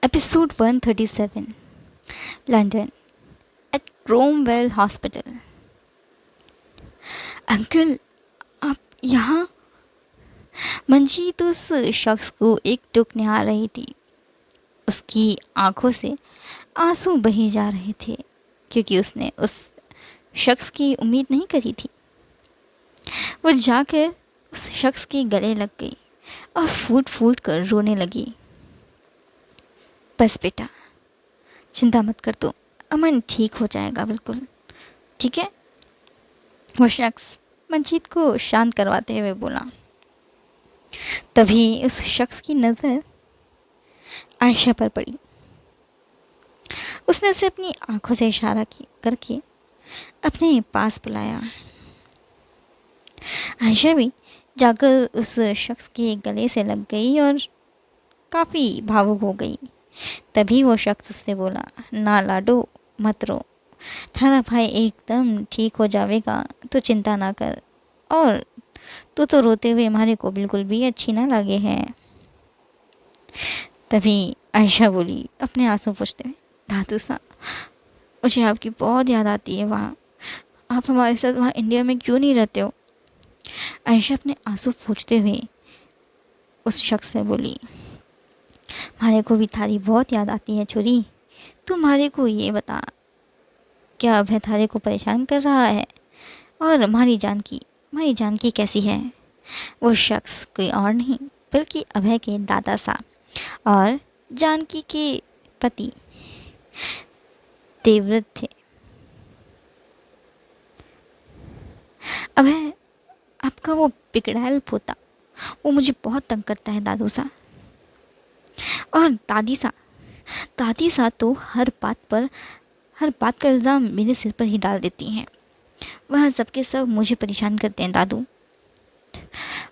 Episode 137, London, at Cromwell Hospital. Uncle, आप यहाँ? मंजीत उस शख्स को एकटुक निहार रही थी। उसकी आंखों से आंसू बहे जा रहे थे क्योंकि उसने उस शख्स की उम्मीद नहीं करी थी। वो जाकर उस शख्स के गले लग गई और फूट फूट कर रोने लगी। बस बेटा, चिंता मत कर, तो अमन ठीक हो जाएगा, बिल्कुल ठीक है। वो शख्स मंजीत को शांत करवाते हुए बोला। तभी उस शख्स की नज़र आयशा पर पड़ी। उसने उसे अपनी आंखों से इशारा करके अपने पास बुलाया। आयशा भी जाकर उस शख्स के गले से लग गई और काफ़ी भावुक हो गई। तभी वो शख्स उससे बोला, ना लाडो, मत रो, थारा भाई एकदम ठीक हो जाएगा, तो चिंता ना कर। और तू तो रोते हुए हमारे को बिल्कुल भी अच्छी ना लगे है। तभी आयशा बोली अपने आंसू पोंछते हुए, दादू सा, मुझे आपकी बहुत याद आती है वहाँ। आप हमारे साथ वहाँ इंडिया में क्यों नहीं रहते हो? आयशा अपने आंसू पोंछते हुए उस शख्स से बोली, हमारे को भी थारी बहुत याद आती है छोरी। तू हमारे को ये बता, क्या अभय थारे को परेशान कर रहा है? और हमारी जानकी कैसी है? वो शख्स कोई और नहीं बल्कि अभय के दादा साहब और जानकी के पति देवव्रत थे। अभय, आपका वो बिगड़ैल पोता, वो मुझे बहुत तंग करता है दादू सा। और दादी सा तो हर बात का इल्ज़ाम मेरे सिर पर ही डाल देती हैं। वह सबके सब मुझे परेशान करते हैं दादू।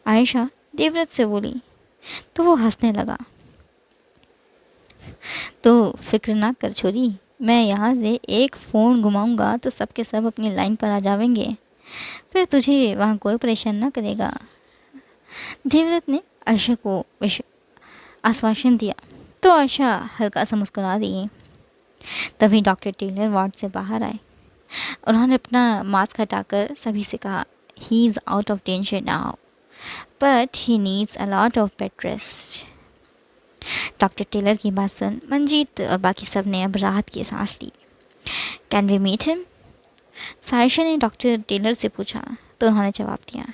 आयशा देवव्रत से बोली तो वो हंसने लगा। तो फिक्र ना कर छोरी, मैं यहाँ से एक फ़ोन घुमाऊंगा तो सबके सब अपनी लाइन पर आ जाएंगे, फिर तुझे वहाँ कोई परेशान ना करेगा। देवव्रत ने आयशा को आश्वासन दिया तो आयशा हल्का सा मुस्कुरा दी। तभी डॉक्टर टेलर वार्ड से बाहर आए। उन्होंने अपना मास्क हटाकर सभी से कहा, he is out of danger now, but he needs a lot of bed rest. Doctor Taylor की बात सुन मंजीत और बाकी सब ने अब राहत की सांस ली। Can we meet him? Saisha ने डॉक्टर टेलर से पूछा तो उन्होंने जवाब दिया,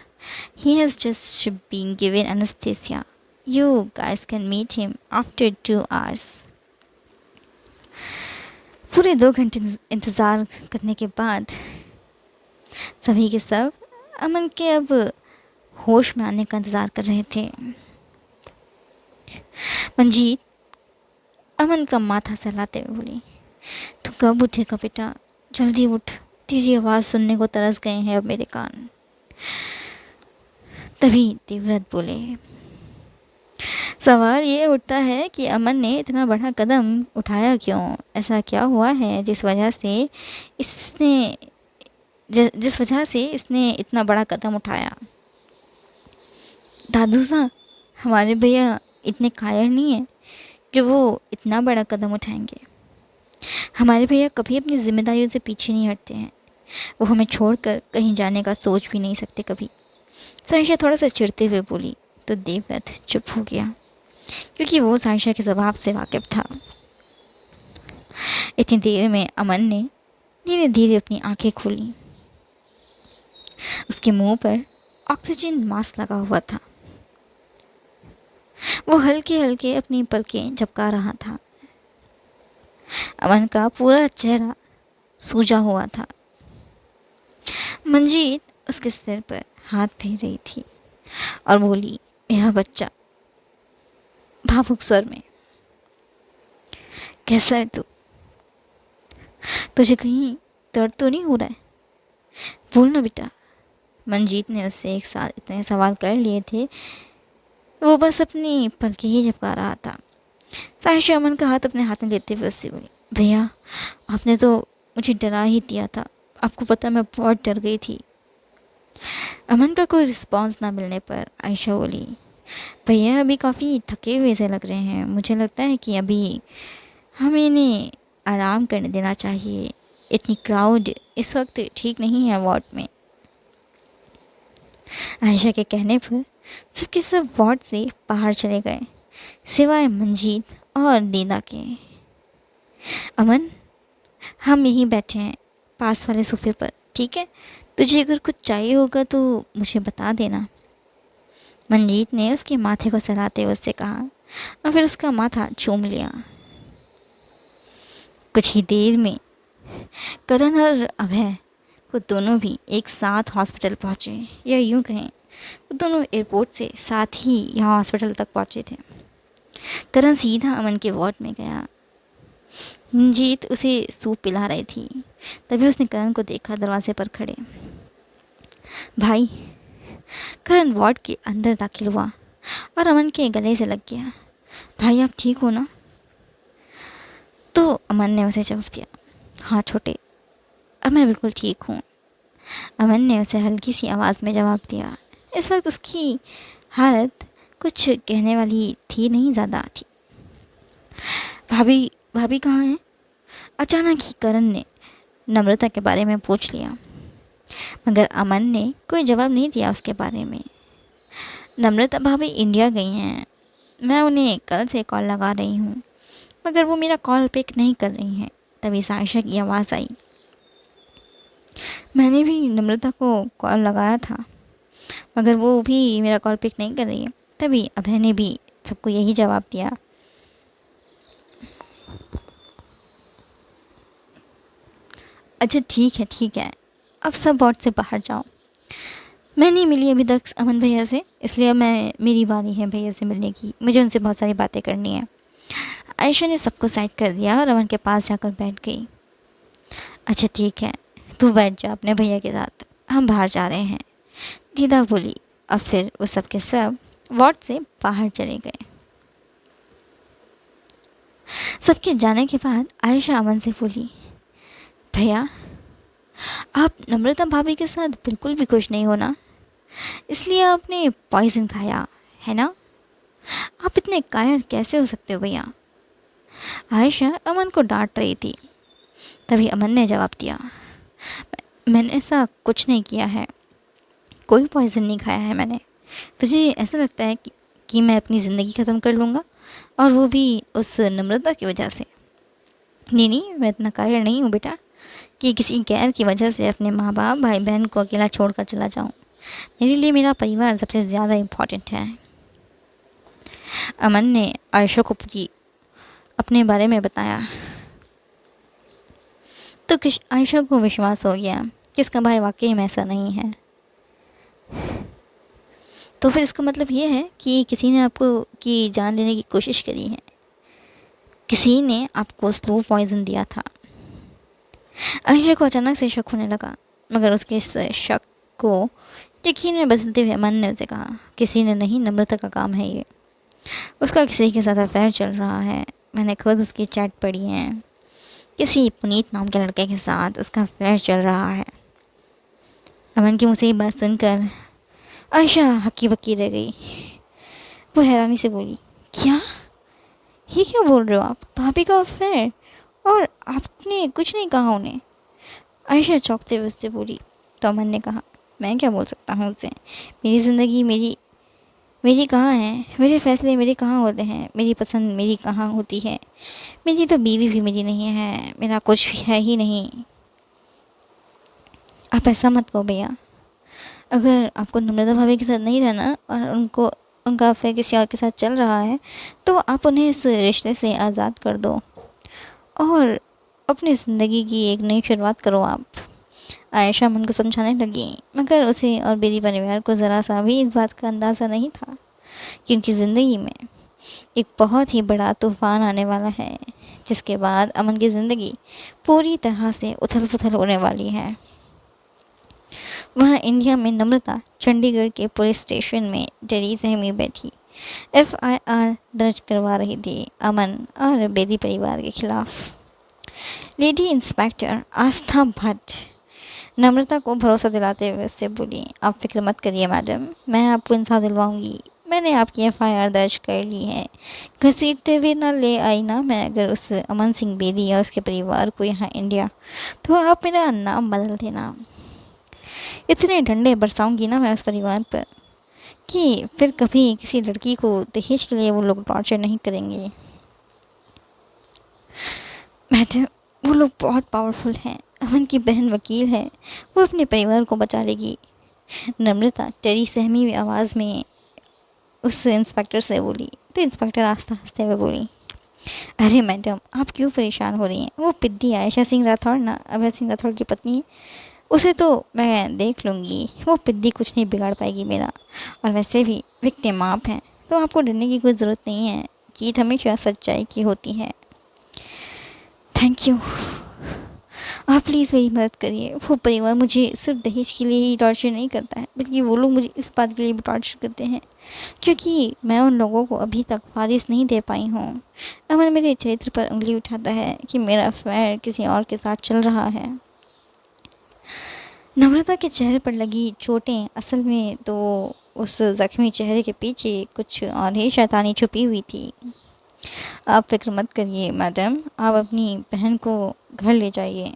he has just been given anaesthesia, you guys can meet him after 2 hours. पूरे 2 घंटे इंतज़ार करने के बाद सभी के सब अमन के अब होश में आने का इंतज़ार कर रहे थे। मंजीत अमन का माथा सहलाते हुए बोली, तू कब उठेगा बेटा? जल्दी उठ, तेरी आवाज़ सुनने को तरस गए हैं अब मेरे कान। तभी देवव्रत बोले, सवाल ये उठता है कि अमन ने इतना बड़ा कदम उठाया क्यों? ऐसा क्या हुआ है जिस वजह से इसने इतना बड़ा कदम उठाया? दादू सा, हमारे भैया इतने कायर नहीं है जो वो इतना बड़ा कदम उठाएंगे। हमारे भैया कभी अपनी जिम्मेदारियों से पीछे नहीं हटते हैं। वो हमें छोड़कर कहीं जाने का सोच भी नहीं सकते कभी। सायशा थोड़ा सा चिढ़ते हुए बोली तो देवव्रत चुप हो गया क्योंकि वो सायशा के स्वभाव से वाकिफ था। इतनी देर में अमन ने धीरे धीरे अपनी आंखें खोली। उसके मुंह पर ऑक्सीजन मास्क लगा हुआ था। वो हल्के हल्के अपनी पलकें झपका रहा था। अमन का पूरा चेहरा सूजा हुआ था। मंजीत उसके सिर पर हाथ फेर रही थी और बोली, मेरा बच्चा, भावुक स्वर में, कैसा है तू? तुझे कहीं दर्द तो नहीं हो रहा है? बोल ना बेटा। मंजीत ने उससे एक साथ इतने सवाल कर लिए थे, वो बस अपनी पलकें ही झपका रहा था। सायशा अमन का हाथ अपने हाथ में लेते हुए उससे बोली, भैया आपने तो मुझे डरा ही दिया था, आपको पता मैं बहुत डर गई थी। अमन का कोई रिस्पॉन्स ना मिलने पर आयशा बोली, भैया अभी काफ़ी थके हुए से लग रहे हैं, मुझे लगता है कि अभी हमें इन्हें आराम करने देना चाहिए। इतनी क्राउड इस वक्त ठीक नहीं है वार्ड में। आयशा के कहने पर सबके सब वार्ड से बाहर चले गए, सिवाय मंजीत और दीदा के। अमन, हम यहीं बैठे हैं पास वाले सोफे पर, ठीक है? तुझे अगर कुछ चाहिए होगा तो मुझे बता देना। मंजीत ने उसके माथे को सहलाते हुए उससे कहा और फिर उसका माथा चूम लिया। कुछ ही देर में करण और अभय, वो दोनों भी एक साथ हॉस्पिटल पहुँचे, या यूं कहें वो दोनों एयरपोर्ट से साथ ही यहाँ हॉस्पिटल तक पहुँचे थे। करण सीधा अमन के वार्ड में गया। मंजीत उसे सूप पिला रही थी, तभी उसने करण को देखा दरवाजे पर खड़े। भाई, करण वार्ड के अंदर दाखिल हुआ और अमन के गले से लग गया। भाई, आप ठीक हो ना? तो अमन ने उसे जवाब दिया, हाँ छोटे, अब मैं बिल्कुल ठीक हूँ। अमन ने उसे हल्की सी आवाज़ में जवाब दिया। इस वक्त उसकी हालत कुछ कहने वाली थी नहीं ज़्यादा ठीक। भाभी, भाभी कहाँ हैं? अचानक ही करण ने नम्रता के बारे में पूछ लिया, मगर अमन ने कोई जवाब नहीं दिया उसके बारे में। नम्रता भाभी इंडिया गई हैं, मैं उन्हें कल से कॉल लगा रही हूँ, मगर वो मेरा कॉल पिक नहीं कर रही हैं। तभी सायशा की आवाज़ आई। मैंने भी नम्रता को कॉल लगाया था, मगर वो भी मेरा कॉल पिक नहीं कर रही है। तभी अभय ने भी सबको यही जवाब दिया। अच्छा ठीक है, अब सब वार्ड से बाहर जाओ। मैं नहीं मिली अभी तक अमन भैया से, इसलिए अब मेरी बारी है भैया से मिलने की। मुझे उनसे बहुत सारी बातें करनी है। आयशा ने सबको साइड कर दिया और अमन के पास जाकर बैठ गई। अच्छा ठीक है, तू बैठ जा अपने भैया के साथ, हम बाहर जा रहे हैं, दीदा बोली। और फिर वो सब के सब वार्ड से बाहर चले गए। सबके जाने के बाद आयशा अमन से बोली, भैया, आप नम्रता भाभी के साथ बिल्कुल भी खुश नहीं हो ना? इसलिए आपने पॉइजन खाया है ना? आप इतने कायर कैसे हो सकते हो भैया? आयशा अमन को डांट रही थी। तभी अमन ने जवाब दिया, मैंने ऐसा कुछ नहीं किया है, कोई पॉइजन नहीं खाया है मैंने। तुझे ऐसा लगता है कि मैं अपनी ज़िंदगी ख़त्म कर लूँगा, और वो भी उस नम्रता की वजह से? नहीं, मैं इतना कायर नहीं हूँ बेटा कि किसी गैर की वजह से अपने माँ बाप भाई बहन को अकेला छोड़कर चला जाऊँ। मेरे लिए मेरा परिवार सबसे ज़्यादा इम्पोर्टेंट है। अमन ने आयशा को पूरी अपने बारे में बताया, तो आयशा को विश्वास हो गया कि इसका भाई वाकई में ऐसा नहीं है। तो फिर इसका मतलब ये है कि किसी ने आपको की जान लेने की कोशिश करी है, किसी ने आपको स्लो पॉइजन दिया था। आयशा को अचानक से शक होने लगा, मगर उसके इस शक को यकीन में बदलते हुए अमन ने उसे कहा, किसी ने नहीं, नम्रता का काम है ये। उसका किसी के साथ अफेयर चल रहा है, मैंने खुद उसकी चैट पढ़ी है। किसी पुनीत नाम के लड़के के साथ उसका अफेयर चल रहा है। अमन की मुझसे ये बात सुनकर आयशा हक्की बक्की रह गई। वो हैरानी से बोली, क्या? ये क्या बोल रहे हो आप? भाभी का अफेयर? और आपने कुछ नहीं कहा उन्हें? आयशा चौंकते हुए उससे बोली। तो अमन ने कहा, मैं क्या बोल सकता हूँ उससे? मेरी ज़िंदगी मेरी मेरी कहाँ है, मेरे फैसले मेरे कहाँ होते हैं, मेरी पसंद मेरी कहाँ होती है। मेरी तो बीवी भी मेरी नहीं है, मेरा कुछ भी है ही नहीं। आप ऐसा मत कहो भैया, अगर आपको नम्रता भाभी के साथ नहीं रहना और उनका अफेयर किसी और के साथ चल रहा है, तो आप उन्हें इस रिश्ते से आज़ाद कर दो और अपनी ज़िंदगी की एक नई शुरुआत करो आप। आयशा अमन को समझाने लगी, मगर उसे और बेदी परिवार को ज़रा सा भी इस बात का अंदाज़ा नहीं था कि उनकी ज़िंदगी में एक बहुत ही बड़ा तूफ़ान आने वाला है, जिसके बाद अमन की ज़िंदगी पूरी तरह से उथल पुथल होने वाली है। वहाँ इंडिया में नम्रता चंडीगढ़ के पुलिस स्टेशन में डरी सहमी बैठी FIR दर्ज करवा रही थी अमन और बेदी परिवार के खिलाफ। लेडी इंस्पेक्टर आस्था भट्ट नम्रता को भरोसा दिलाते हुए उससे बोली, आप फिक्र मत करिए मैडम, मैं आपको इंसाफ दिलवाऊंगी, मैंने आपकी एफआईआर दर्ज कर ली है। घसीटते हुए ना ले आई ना मैं अगर उस अमन सिंह बेदी या उसके परिवार को यहाँ इंडिया, तो आप मेरा नाम बदल देना। इतने डंडे बरसाऊंगी ना मैं उस परिवार पर कि फिर कभी किसी लड़की को दहेज के लिए वो लोग टॉर्चर नहीं करेंगे। मैडम, वो लोग बहुत पावरफुल हैं। अमन की बहन वकील है, वो अपने परिवार को बचा लेगी। नम्रता टेरी सहमी हुई आवाज़ में उस इंस्पेक्टर से बोली। तो इंस्पेक्टर आस्ते हंसते हुए बोली, अरे मैडम, आप क्यों परेशान हो रही हैं? वो पिद्दी आयशा सिंह राठौड़ ना, अभय सिंह राठौड़ की पत्नी है, उसे तो मैं देख लूँगी। वो पिद्दी कुछ नहीं बिगाड़ पाएगी मेरा। और वैसे भी विक्टिम आप हैं, तो आपको डरने की कोई ज़रूरत नहीं है। जीत हमेशा सच्चाई की होती है। Thank you. आप प्लीज़ मेरी मदद करिए। वो परिवार मुझे सिर्फ दहेज के लिए ही टॉर्चर नहीं करता है, बल्कि वो लोग मुझे इस बात के लिए भी टॉर्चर करते हैं क्योंकि मैं उन लोगों को अभी तक वारिस नहीं दे पाई हूँ। अमन मेरे चरित्र पर उंगली उठाता है कि मेरा अफेयर किसी और के साथ चल रहा है। नम्रता के चेहरे पर लगी चोटें असल में तो उस ज़ख्मी चेहरे के पीछे कुछ और ही शैतानी छुपी हुई थी। आप फिक्र मत करिए मैडम, आप अपनी बहन को घर ले जाइए।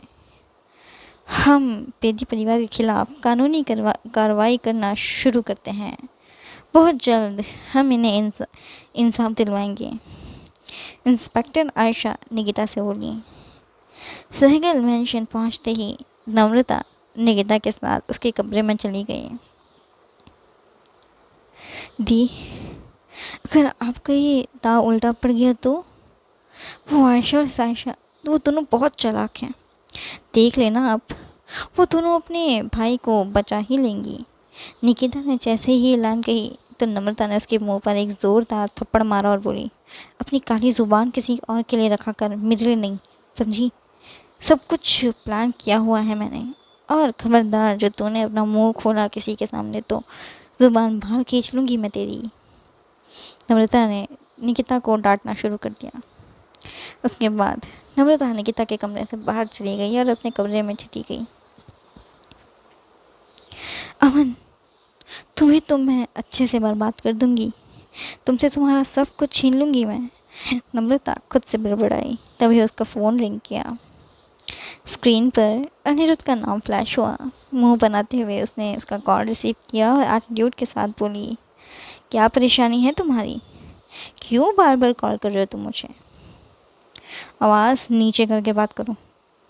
हम बेदी परिवार के खिलाफ कानूनी कार्रवाई करना शुरू करते हैं। बहुत जल्द हम इन्हें इंसाफ दिलवाएंगे। इंस्पेक्टर आयशा निकिता से बोली। सहगल मेंशन पहुंचते ही नम्रता निकिता के साथ उसके कमरे में चली गई। दी, अगर आपका ये दाव उल्टा पड़ गया तो? वो आयशा और सायशा, वो दोनों बहुत चालाक हैं। देख लेना आप, वो दोनों अपने भाई को बचा ही लेंगी। निकिता ने जैसे ही ऐलान कही तो नम्रता ने उसके मुंह पर एक ज़ोरदार थप्पड़ मारा और बोली, अपनी काली ज़ुबान किसी और के लिए रखा कर, मेरे लिए नहीं, समझी? सब कुछ प्लान किया हुआ है मैंने। और खबरदार, जो तूने अपना मुंह खोला किसी के सामने तो ज़ुबान बाहर खींच लूँगी मैं तेरी। नम्रता ने निकिता को डांटना शुरू कर दिया। उसके बाद नम्रता निकिता के कमरे से बाहर चली गई और अपने कमरे में चली गई। अमन, तुम्हें तो मैं अच्छे से बर्बाद कर दूंगी। तुमसे तुम्हारा सब कुछ छीन लूँगी मैं। नम्रता खुद से बड़बड़ाई। तभी उसका फ़ोन रिंग किया। स्क्रीन पर अनिरुद्ध का नाम फ्लैश हुआ। मुंह बनाते हुए उसने उसका कॉल रिसीव किया और एटीट्यूड के साथ बोली, क्या परेशानी है तुम्हारी? क्यों बार बार कॉल कर रहे हो तुम मुझे? आवाज़ नीचे करके बात करो।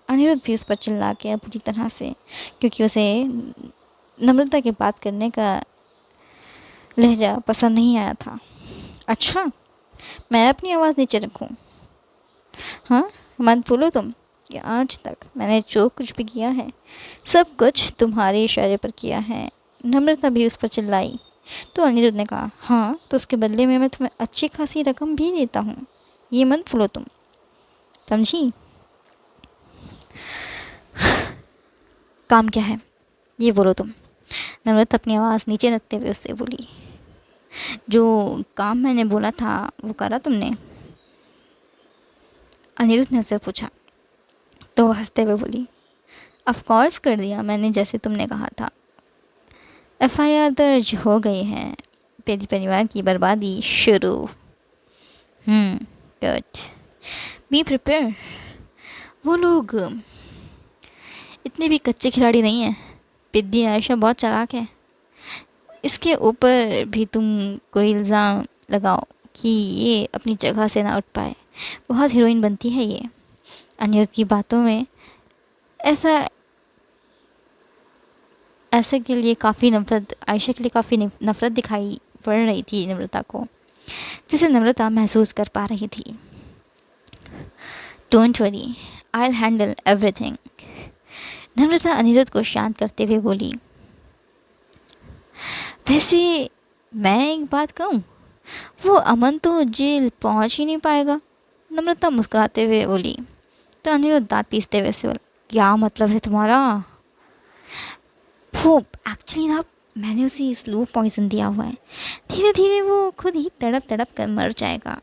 अनिरुद्ध भी उस पर चिल्ला गया पूरी तरह से, क्योंकि उसे नम्रता के बात करने का लहजा पसंद नहीं आया था। अच्छा, मैं अपनी आवाज़ नीचे रखूं? हाँ, मत बोलो तुम कि आज तक मैंने जो कुछ भी किया है सब कुछ तुम्हारे इशारे पर किया है। नम्रता भी उस पर चिल्लाई। तो अनिरुद्ध ने कहा, हाँ, तो उसके बदले में मैं तुम्हें अच्छी खासी रकम भी देता हूँ, ये मत भूलो तुम, समझी? काम क्या है ये बोलो तुम। नम्रता अपनी आवाज़ नीचे रखते हुए उससे बोली। जो काम मैंने बोला था वो करा तुमने? अनिरुद्ध ने उससे पूछा। तो वो हंसते हुए बोली, ऑफ कोर्स कर दिया मैंने, जैसे तुमने कहा था। एफआईआर दर्ज हो गई है। बेदी परिवार की बर्बादी शुरू। Good, be prepare. वो लोग इतने भी कच्चे खिलाड़ी नहीं हैं। बेदी आयशा बहुत चालाक है। इसके ऊपर भी तुम कोई इल्ज़ाम लगाओ कि ये अपनी जगह से ना उठ पाए, बहुत हीरोइन बनती है ये। अनिरुद्ध की बातों में ऐसे के लिए काफ़ी नफरत, आयशा के लिए काफ़ी नफरत दिखाई पड़ रही थी नम्रता को, जिसे नम्रता महसूस कर पा रही थी। Don't worry, I will handle everything. Namrata Aniruddh को शांत करते हुए बोली। वैसे मैं एक बात कहूँ, वो अमन तो जेल पहुँच ही नहीं पाएगा। नम्रता मुस्कुराते हुए बोली। तो अनिरुद्ध दांत पीसते हुए से बोला, क्या मतलब है तुम्हारा? वो एक्चुअली ना, मैंने उसे स्लो पॉइजन दिया हुआ है, धीरे धीरे वो खुद ही तड़प तड़प कर मर जाएगा।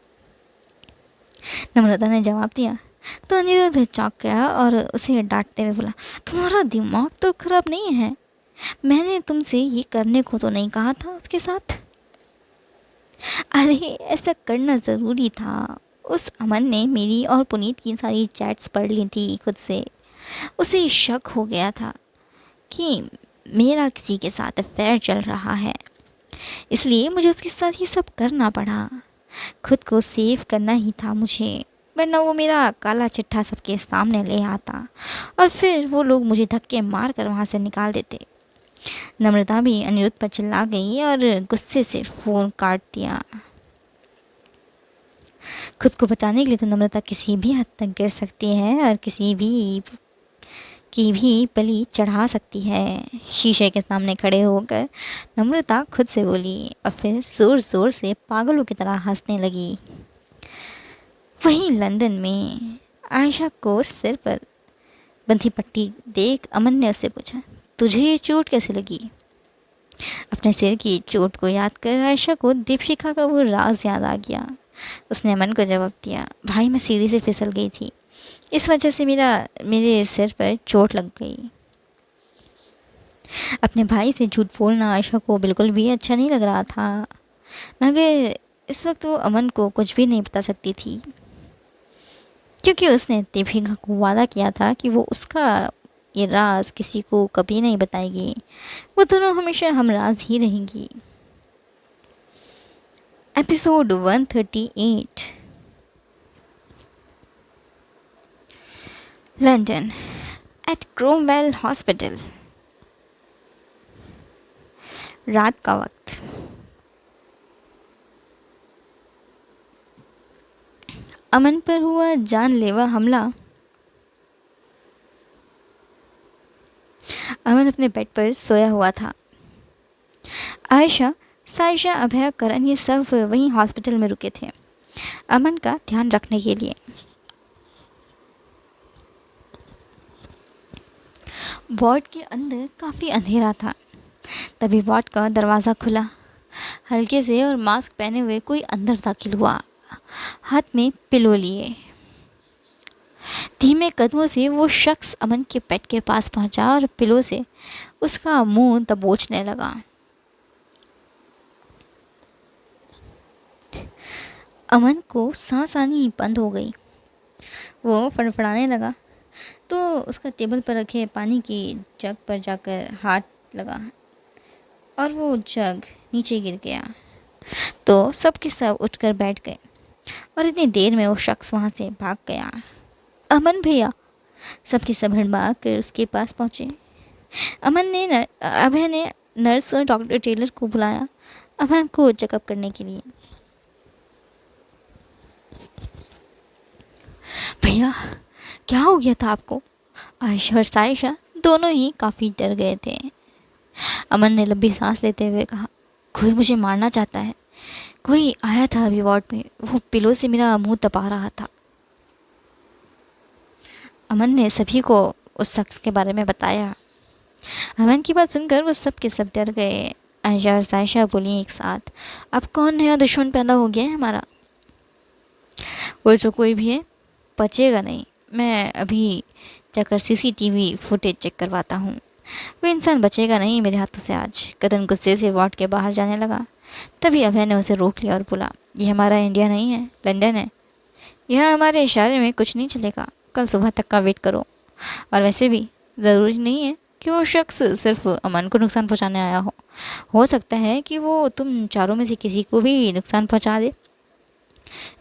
नम्रता ने जवाब दिया। तो अनिरुद्ध चौंक गया और उसे डांटते हुए बोला, तुम्हारा दिमाग तो खराब नहीं है? मैंने तुमसे ये करने को तो नहीं कहा था उसके साथ। अरे ऐसा करना ज़रूरी था। उस अमन ने मेरी और पुनीत की सारी चैट्स पढ़ ली थी खुद से। उसे शक हो गया था कि मेरा किसी के साथ अफेयर चल रहा है, इसलिए मुझे उसके साथ ये सब करना पड़ा। खुद को सेव करना ही था मुझे, वरना वो मेरा काला चिट्ठा सबके सामने ले आता और फिर वो लोग मुझे धक्के मार कर वहाँ से निकाल देते। नम्रता भी अनिरुद्ध पर चिल्ला गई और गुस्से से फ़ोन काट दिया। खुद को बचाने के लिए तो नम्रता किसी भी हद तक गिर सकती है और किसी भी की भी बलि चढ़ा सकती है। शीशे के सामने खड़े होकर नम्रता खुद से बोली और फिर ज़ोर ज़ोर से पागलों की तरह हंसने लगी। वहीं लंदन में आयशा को सिर पर बंधी पट्टी देख अमन ने उससे पूछा, तुझे ये चोट कैसे लगी? अपने सिर की चोट को याद कर आयशा को दीपशिखा का वो राज याद आ गया। उसने अमन को जवाब दिया, भाई मैं सीढ़ी से फिसल गई थी, इस वजह से मेरे सिर पर चोट लग गई। अपने भाई से झूठ बोलना आयशा को बिल्कुल भी अच्छा नहीं लग रहा था, मगर इस वक्त वो अमन को कुछ भी नहीं बता सकती थी, क्योंकि उसने दीपिका को वादा किया था कि वो उसका ये राज किसी को कभी नहीं बताएगी। वो दोनों हमेशा हम राज ही रहेंगी। Episode 138। London at Cromwell hospital. रात का वक्त। अमन पर हुआ जानलेवा हमला। अमन अपने बेड पर सोया हुआ था। आयशा, सायशा, अभय, करण ये सब वहीं हॉस्पिटल में रुके थे अमन का ध्यान रखने के लिए। वार्ड के अंदर काफ़ी अंधेरा था। तभी वार्ड का दरवाज़ा खुला। हल्के से और मास्क पहने हुए कोई अंदर दाखिल हुआ, हाथ में पिलो लिए। धीमे कदमों से वो शख्स अमन के बेड के पास पहुंचा और पिलो से उसका मुंह दबोचने लगा। अमन को सांस आनी बंद हो गई। वो फड़फड़ाने लगा तो उसका टेबल पर रखे पानी की जग पर जाकर हाथ लगा और वो जग नीचे गिर गया। तो सब के सब उठकर बैठ गए और इतनी देर में वो शख्स वहाँ से भाग गया। अमन भैया, सबके सब हड़बड़ा कर उसके पास पहुँचे। अभय ने नर्स और डॉक्टर टेलर को बुलाया अमन को चेकअप करने के लिए। भैया, क्या हो गया था आपको? आयशा और सायशा दोनों ही काफ़ी डर गए थे। अमन ने लंबी सांस लेते हुए कहा, कोई मुझे मारना चाहता है। कोई आया था अभी वार्ड में, वो पिलो से मेरा मुंह दबा रहा था। अमन ने सभी को उस शख्स के बारे में बताया। अमन की बात सुनकर वो सब के सब डर गए। आयशा और सायशा बोली एक साथ, अब कौन नया दुश्मन पैदा हो गया है हमारा? वो जो कोई भी है बचेगा नहीं। मैं अभी जाकर सीसीटीवी फुटेज चेक करवाता हूँ। वो इंसान बचेगा नहीं मेरे हाथों से आज। करण गुस्से से वार्ड के बाहर जाने लगा। तभी अभय ने उसे रोक लिया और बोला, ये हमारा इंडिया नहीं है, लंदन है। यहाँ हमारे इशारे में कुछ नहीं चलेगा। कल सुबह तक का वेट करो। और वैसे भी ज़रूरी नहीं है कि वो शख्स सिर्फ अमन को नुकसान पहुँचाने आया हो सकता है कि वो तुम चारों में से किसी को भी नुकसान पहुँचा दे।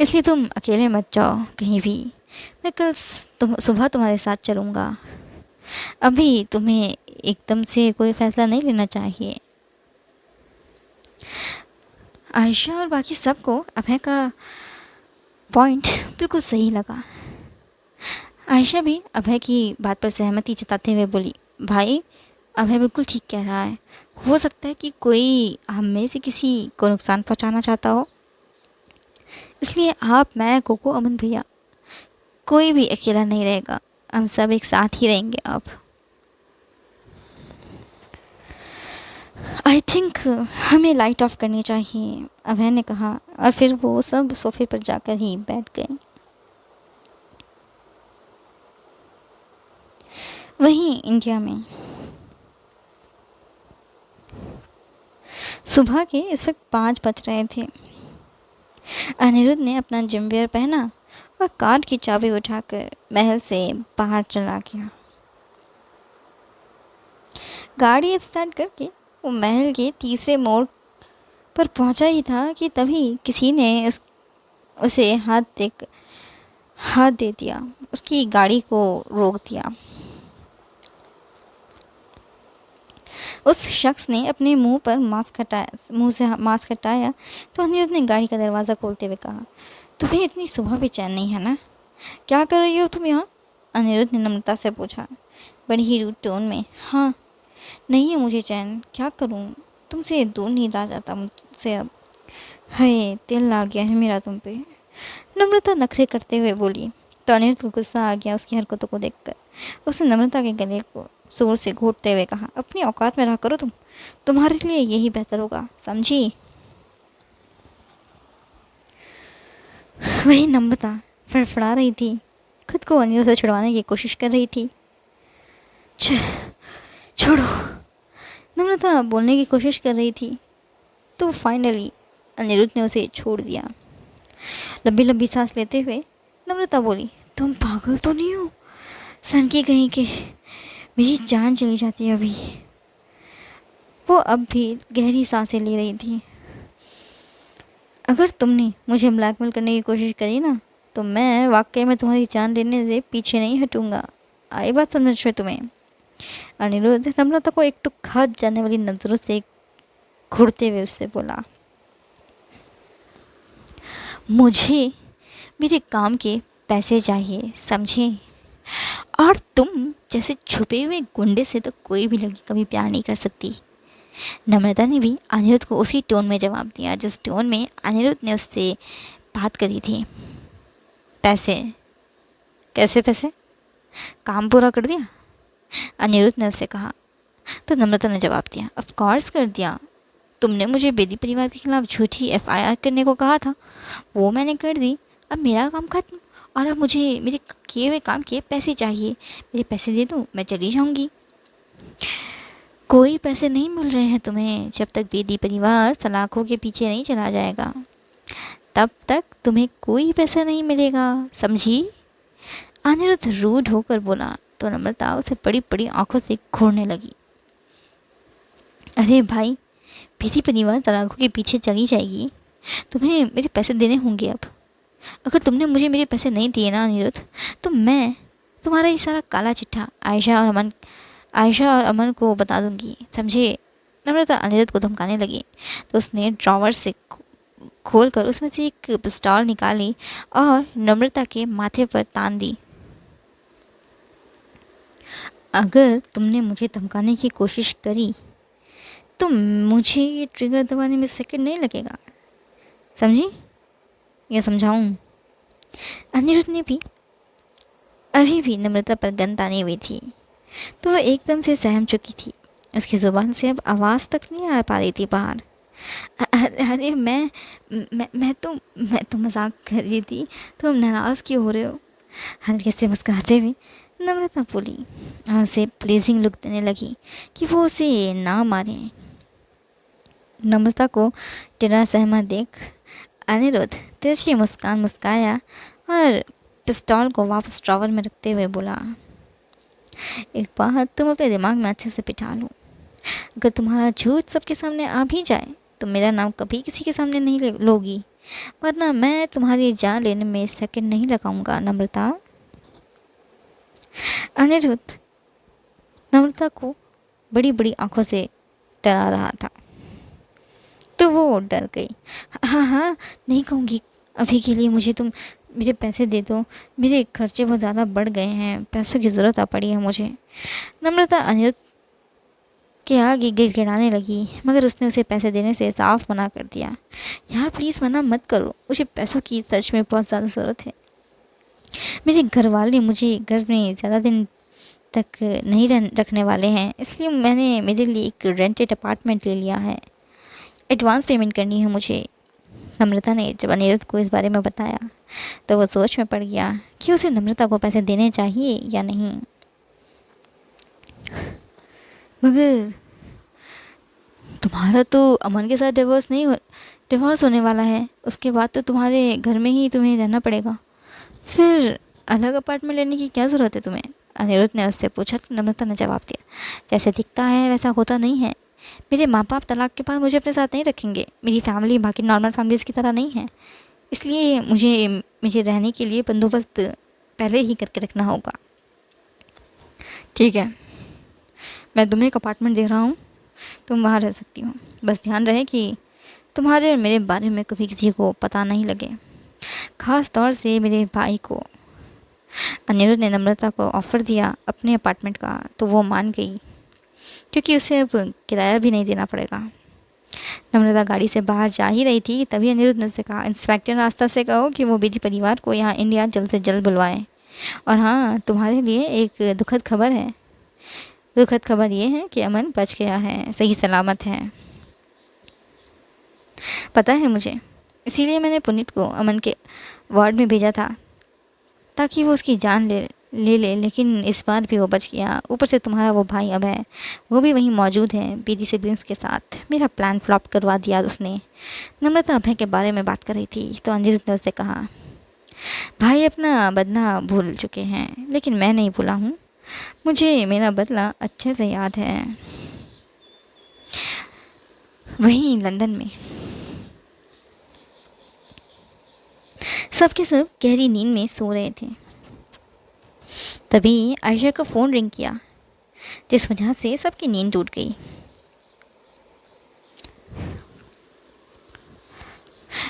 इसलिए तुम अकेले मत जाओ कहीं भी। मैं कल सुबह तुम्हारे साथ चलूँगा। अभी तुम्हें एकदम से कोई फ़ैसला नहीं लेना चाहिए। आयशा और बाकी सबको अभय का पॉइंट बिल्कुल सही लगा। आयशा भी अभय की बात पर सहमति जताते हुए बोली, भाई अभय बिल्कुल ठीक कह रहा है। हो सकता है कि कोई हम में से किसी को नुकसान पहुंचाना चाहता हो। इसलिए आप, मैं, कोको, अमन भैया, कोई भी अकेला नहीं रहेगा। हम सब एक साथ ही रहेंगे अब। आई थिंक हमें लाइट ऑफ करनी चाहिए, अभय ने कहा और फिर वो सब सोफे पर जाकर ही बैठ गए। वहीं इंडिया में सुबह के इस वक्त 5 बज रहे थे। अनिरुद्ध ने अपना जिमवेयर पहना और कार की चाबी उठाकर महल से बाहर चला गया। गाड़ी स्टार्ट करके वो महल के तीसरे मोड़ पर पहुंचा ही था कि तभी किसी ने उसे हाथ दे दिया, उसकी गाड़ी को रोक दिया। उस शख्स ने अपने मुंह से मास्क हटाया तो अनिरुद्ध ने गाड़ी का दरवाज़ा खोलते हुए कहा, तुम्हें इतनी सुबह भी चैन नहीं है ना? क्या कर रही हो तुम यहाँ? अनिरुद्ध ने नम्रता से पूछा, बड़ी ही रूड टोन में। हाँ, नहीं है मुझे चैन, क्या करूँ? तुमसे दूर नहीं रहा जाता मुझसे अब। हाय, दिल आ गया है मेरा तुम पे, नम्रता नखरे करते हुए बोली। तो अनिरुद्ध को गुस्सा आ गया उसकी हरकतों को देखकर। उसने नम्रता के गले को जोर से घोंटते हुए कहा, अपनी औकात में रहा करो तुम, तुम्हारे लिए यही बेहतर होगा, समझी? वही नम्रता फड़फड़ा रही थी, खुद को अनिरुद्ध से छुड़वाने की कोशिश कर रही थी। छोड़ो, नम्रता बोलने की कोशिश कर रही थी तो फाइनली अनिरुद्ध ने उसे छोड़ दिया। लंबी लंबी सांस लेते हुए नम्रता बोली, तुम पागल तो नहीं हो? सन की कहीं के मेरी जान चली जाती है अभी। वो अब भी गहरी सांसें ले रही थी। अगर तुमने मुझे ब्लैकमेल करने की कोशिश करी ना तो मैं वाकई में तुम्हारी जान लेने से पीछे नहीं हटूंगा। आई बात समझ में तुम्हें? अनिरुद्ध नम्रता को एक टुक खाद जाने वाली नज़रों से घूरते हुए उससे बोला, मुझे मेरे काम के पैसे चाहिए, समझे? और तुम जैसे छुपे हुए गुंडे से तो कोई भी लड़की कभी प्यार नहीं कर सकती। नम्रता ने भी अनिरुद्ध को उसी टोन में जवाब दिया जिस टोन में अनिरुद्ध ने उससे बात करी थी। पैसे? कैसे पैसे? काम पूरा कर दिया? अनिरुद्ध ने उससे कहा। तो नम्रता ने जवाब दिया, ऑफ कोर्स कर दिया। तुमने मुझे बेदी परिवार के खिलाफ झूठी एफआईआर करने को कहा था, वो मैंने कर दी। अब मेरा काम खत्म और अब मुझे मेरे किए हुए काम के पैसे चाहिए। मेरे पैसे दे दो, मैं चली जाऊंगी। कोई पैसे नहीं मिल रहे हैं तुम्हें जब तक बेदी परिवार सलाखों के पीछे नहीं चला जाएगा, तब तक तुम्हें कोई पैसा नहीं मिलेगा, समझी? अनिरुद्ध रूड होकर बोला तो नम्रता उसे बड़ी बड़ी आंखों से घूरने लगी। अरे भाई, बेदी परिवार सलाखों के पीछे चली जाएगी, तुम्हें मेरे पैसे देने होंगे अब। अगर तुमने मुझे मेरे पैसे नहीं दिए ना अनिरुद्ध, तो मैं तुम्हारा ये सारा काला चिट्ठा आयशा और अमन को बता दूंगी, समझे? नम्रता अनिरुद्ध को धमकाने लगी तो उसने ड्रॉवर से खोल कर उसमें से एक पिस्तौल निकाली और नम्रता के माथे पर तान दी। अगर तुमने मुझे धमकाने की कोशिश करी तो मुझे ये ट्रिगर दबाने में सेकंड नहीं लगेगा, समझी? या समझाऊं? अनिरुद्ध ने भी अभी भी नम्रता पर गन तानी हुई थी तो वह एकदम से सहम चुकी थी। उसकी ज़ुबान से अब आवाज़ तक नहीं आ पा रही थी बाहर। अरे मैं तो मजाक कर रही थी, तुम नाराज़ क्यों हो रहे हो? हल्के से मुस्कुराते हुए नम्रता बोली और उसे प्लीजिंग लुक देने लगी कि वो उसे ना मारे। नम्रता को डरा सहमा देख अनिरुद्ध तिरछी मुस्कान मुस्काया और पिस्तौल को वापस ड्रॉवर में रखते हुए बोला, एक बात तुम अपने दिमाग में अच्छे से बिठा लो, अगर तुम्हारा झूठ सबके सामने आ भी जाए तो मेरा नाम कभी किसी के सामने नहीं लोगी, वरना मैं तुम्हारी जान लेने में सेकंड नहीं लगाऊंगा, नम्रता। अनिरुद्ध नम्रता को बड़ी बड़ी आंखों से डरा रहा था तो वो डर गई। हाँ हाँ, नहीं कहूँगी, अभी के लिए तुम मुझे पैसे दे दो, मेरे खर्चे बहुत ज़्यादा बढ़ गए हैं, पैसों की ज़रूरत आ पड़ी है मुझे। नम्रता अनिरुद्ध के आगे गिड़गिड़ाने लगी मगर उसने उसे पैसे देने से साफ मना कर दिया। यार प्लीज़ मना मत करो, मुझे पैसों की सच में बहुत ज़्यादा ज़रूरत है। मेरे घर वाले मुझे घर में ज़्यादा दिन तक नहीं रखने वाले हैं, इसलिए मैंने मेरे लिए एक रेंटेड अपार्टमेंट ले लिया है। एडवांस पेमेंट करनी है मुझे। नम्रता ने जब अनिरुद्ध को इस बारे में बताया तो वो सोच में पड़ गया कि उसे नम्रता को पैसे देने चाहिए या नहीं। मगर तुम्हारा तो अमन के साथ डिवोर्स डिवोर्स होने वाला है, उसके बाद तो तुम्हारे घर में ही तुम्हें रहना पड़ेगा, फिर अलग अपार्टमेंट लेने की क्या ज़रूरत है तुम्हें? अनिरुद्ध ने उससे पूछा तो नम्रता ने जवाब दिया, जैसे दिखता है वैसा होता नहीं है। मेरे माँ बाप तलाक के बाद मुझे अपने साथ नहीं रखेंगे। मेरी फैमिली बाकी नॉर्मल फैमिलीज़ की तरह नहीं है, इसलिए मुझे मुझे रहने के लिए बंदोबस्त पहले ही करके रखना होगा। ठीक है, मैं तुम्हें एक अपार्टमेंट दे रहा हूँ, तुम वहाँ रह सकती हो। बस ध्यान रहे कि तुम्हारे और मेरे बारे में कभी किसी को पता नहीं लगे, ख़ास तौर से मेरे भाई को। अनिरुद्ध ने नम्रता को ऑफ़र दिया अपने अपार्टमेंट का, तो वो मान गई, क्योंकि उसे अब किराया भी नहीं देना पड़ेगा। नम्रता गाड़ी से बाहर जा ही रही थी, तभी अनिरुद्ध ने उससे कहा, इंस्पेक्टर रास्ता से कहो कि वो विधि परिवार को यहाँ इंडिया जल्द से जल्द बुलवाएं। और हाँ, तुम्हारे लिए एक दुखद खबर है। दुखद खबर ये है कि अमन बच गया है, सही सलामत है। पता है मुझे, इसीलिए मैंने पुनीत को अमन के वार्ड में भेजा था ताकि वो उसकी जान ले, लेकिन इस बार भी वो बच गया। ऊपर से तुम्हारा वो भाई अभय, वो भी वहीं मौजूद है बीदी सिबलिंग्स के साथ। मेरा प्लान फ्लॉप करवा दिया उसने। नम्रता अभय के बारे में बात कर रही थी तो अनिरुद्ध ने उससे कहा, भाई अपना बदला भूल चुके हैं, लेकिन मैं नहीं भूला हूँ। मुझे मेरा बदला अच्छे से याद है। वहीं लंदन में सबके सब गहरी नींद में सो रहे थे, तभी आयशा का फ़ोन रिंग किया, जिस वजह से सबकी नींद टूट गई।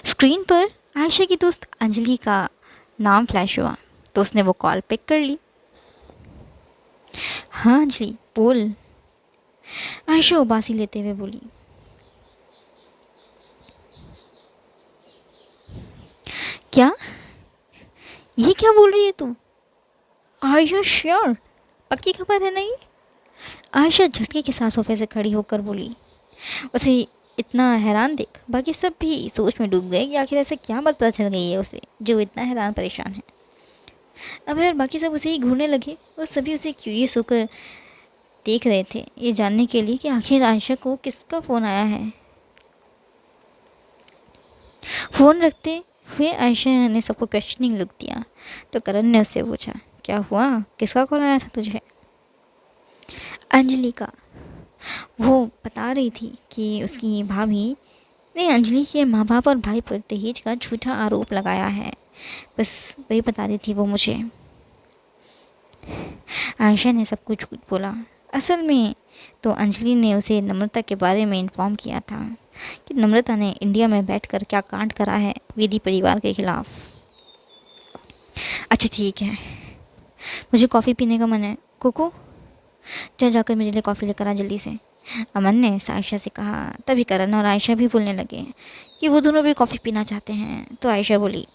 स्क्रीन पर आयशा की दोस्त अंजलि का नाम फ्लैश हुआ तो उसने वो कॉल पिक कर ली। हाँ अंजलि बोल, आयशा उबासी लेते हुए बोली। क्या? ये क्या बोल रही है तू? Are you sure? पक्की खबर है नहीं? आयशा झटके के साथ सोफे से खड़ी होकर बोली। उसे इतना हैरान देख बाकी सब भी सोच में डूब गए कि आखिर ऐसे क्या पता चल गई है उसे जो इतना हैरान परेशान है। अब यार बाकी सब उसे ही घूरने लगे और सभी उसे क्यूरियस होकर देख रहे थे, ये जानने के लिए कि आखिर आयशा को किसका फ़ोन आया है। फ़ोन रखते हुए आयशा ने सबको क्वेश्चनिंग लुक दिया तो करण ने उससे पूछा, क्या हुआ, किसका कॉल आया था तुझे? अंजलि का। वो बता रही थी कि उसकी भाभी ने अंजलि के माँ बाप और भाई पर दहेज का झूठा आरोप लगाया है, बस वही बता रही थी वो मुझे। आयशा ने सब कुछ बोला। असल में तो अंजलि ने उसे नम्रता के बारे में इन्फॉर्म किया था कि नम्रता ने इंडिया में बैठकर क्या कांड करा है विधि परिवार के खिलाफ। अच्छा ठीक है, मुझे कॉफ़ी पीने का मन है। कोको जा जाकर मेरे लिए कॉफ़ी लेकर आ जल्दी से, अमन ने आयशा से कहा। तभी करण और आयशा भी बोलने लगे कि वो दोनों भी कॉफ़ी पीना चाहते हैं। तो आयशा बोली,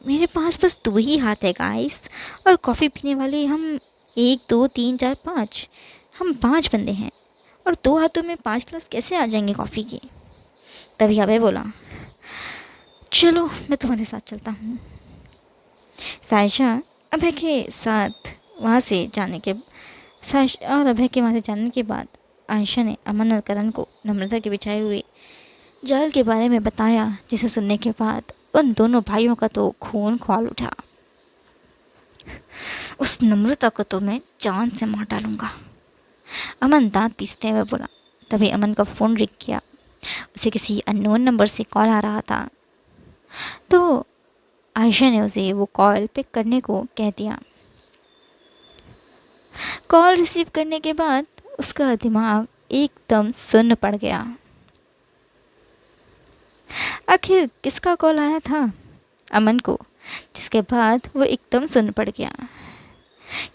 मेरे पास बस 2 ही हाथ है गाइस, और कॉफ़ी पीने वाले हम 1 2 3 4 5, हम 5 बंदे हैं, और 2 हाथों में 5 गिलास कैसे आ जाएंगे कॉफ़ी के? तभी अभय बोला, चलो मैं तुम्हारे साथ चलता हूँ। सायशा अभय के साथ वहाँ से जाने के और अभय के वहाँ से जाने के बाद आयशा ने अमन और करण को नम्रता के बिछाए हुए जाल के बारे में बताया, जिसे सुनने के बाद उन दोनों भाइयों का तो खून खौल उठा। उस नम्रता को तो मैं जान से मार डालूंगा, अमन दांत पीसते हुए बोला। तभी अमन का फ़ोन रिंग किया, उसे किसी अननोन नंबर से कॉल आ रहा था तो आयशा ने उसे वो कॉल पिक करने को कह दिया। कॉल रिसीव करने के बाद उसका दिमाग एकदम सुन्न पड़ गया। आखिर किसका कॉल आया था? अमन को, जिसके बाद वो एकदम सुन्न पड़ गया।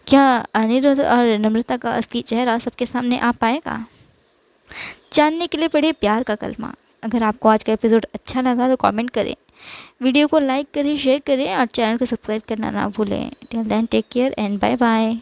क्या अनिरुद्ध और नम्रता का असली चेहरा सबके सामने आ पाएगा? जानने के लिए पढ़े प्यार का कलमा। अगर आपको आज का एपिसोड अच्छा लगा तो कमेंट करें, वीडियो को लाइक करें, शेयर करें और चैनल को सब्सक्राइब करना ना भूलें। Till then take care and bye bye.